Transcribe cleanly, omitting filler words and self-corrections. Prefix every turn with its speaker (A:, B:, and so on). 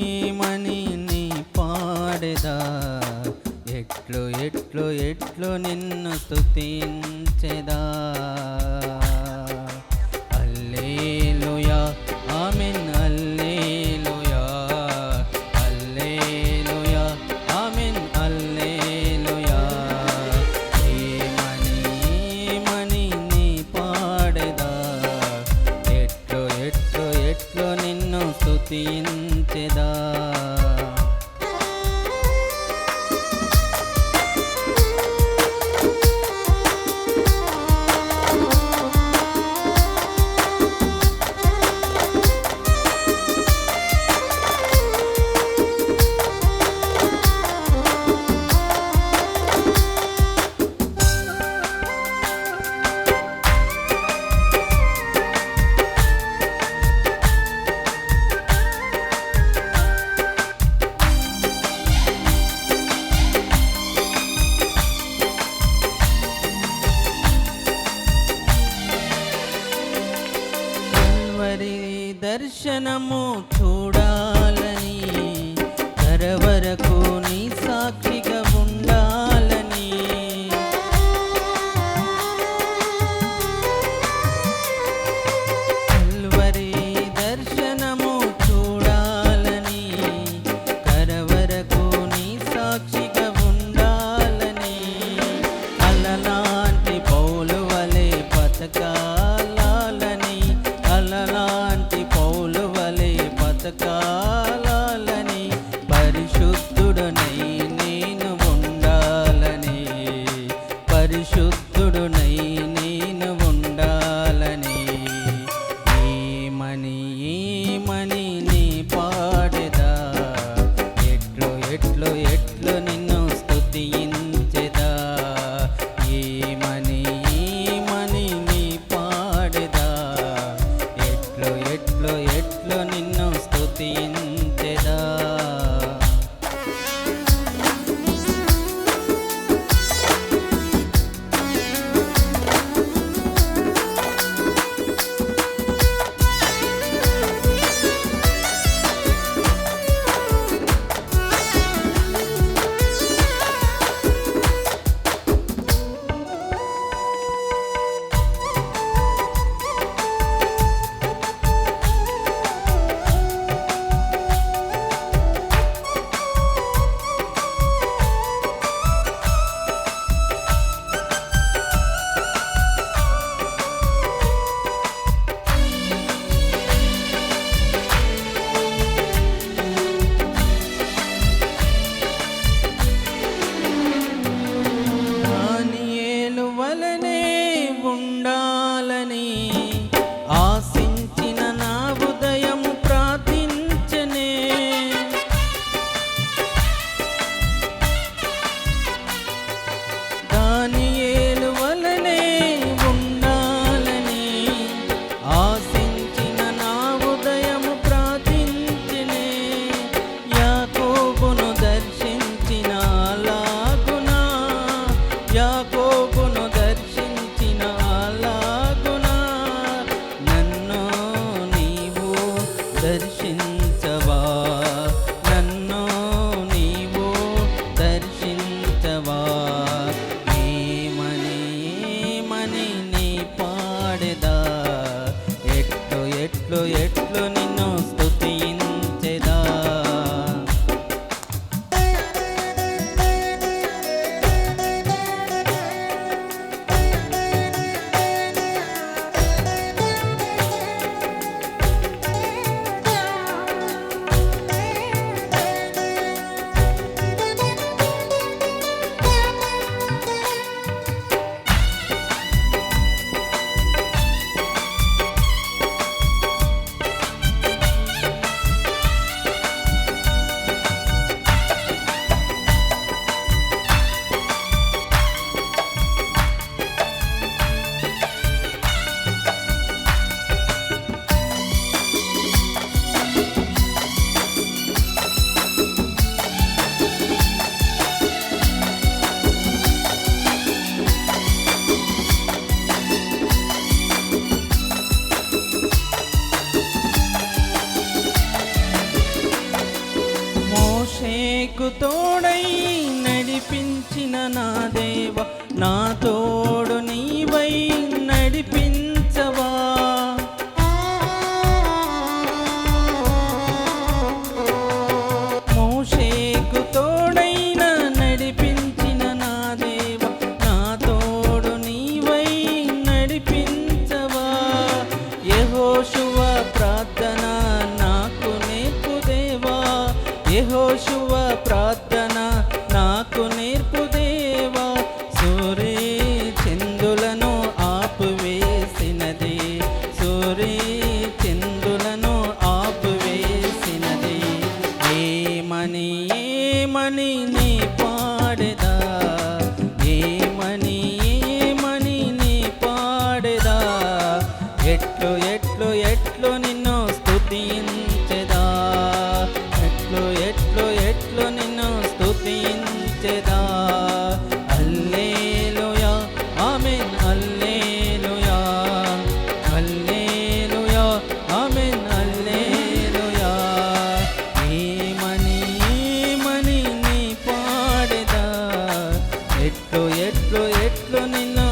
A: ఏమని నీ పాడెదా ఎట్లు ఎట్లు ఎట్లు నిన్ను స్తుతించెదా హల్లెలూయా ఆమేన్ హల్లెలూయా హల్లెలూయా ఆమేన్ హల్లెలూయా ఏమని నీ పాడెదా ఎట్లు ఎట్లు ఎట్లు నిన్ను స్తుతించెదా దర్శనము చూడాలని కరవరకు నీ సాక్షిగా ఉండాలని కల్వరి దర్శనము చూడాలని కరవరకు నీ సాక్షిగా ఉండాలని అలలాంటి పౌలు వలె బతకాలని అలలాంటి పౌలు వలె బతకాలని పరిశుద్ధుడనై నేను ఉండాలని పరిశుద్ధుడనై నేను ఉండాలని ఏమని నీ పాడెదా ఎట్లు ఎట్లు ఎట్లు నిన్ను స్తుతించెదా ఏమని నీ పాడెదా ఎట్లు ఎట్లు ఎట్లు నిన్ను స్తుతించెదా మోషేకు తోడై నడిపించిన నా దేవ, నా తోడు నీవై నడిపించవా. మోషేకు తోడైన నడిపించిన నా దేవ, నా తోడు నీవై నడిపించవా. యెహోషువ ప్రార్థన నాకు నేర్పు దేవా, యెహోషువ ప్రార్థన నాకు నేర్పు దేవా. సూర్య చందులను ఆపువేసినది, సూర్య చందులను ఆపువేసినది. ఏమని ఏమని నీ పాడెదా, ఏమని ఏమని నీ పాడెదా. ఎట్లు ఎట్లు ఎట్లు నిన్ను స్తుతించెదా, ఎట్లు ఎట్లు ఎట్లు నిన్ను స్తుతించెదా. హల్లెలూయా ఆమేన్, హల్లెలూయా, హల్లెలూయా ఆమేన్, హల్లెలూయా. ఏమని ఏమని నీ పాడెదా, ఎట్లు ఎట్లు ఎట్లు నిన్ను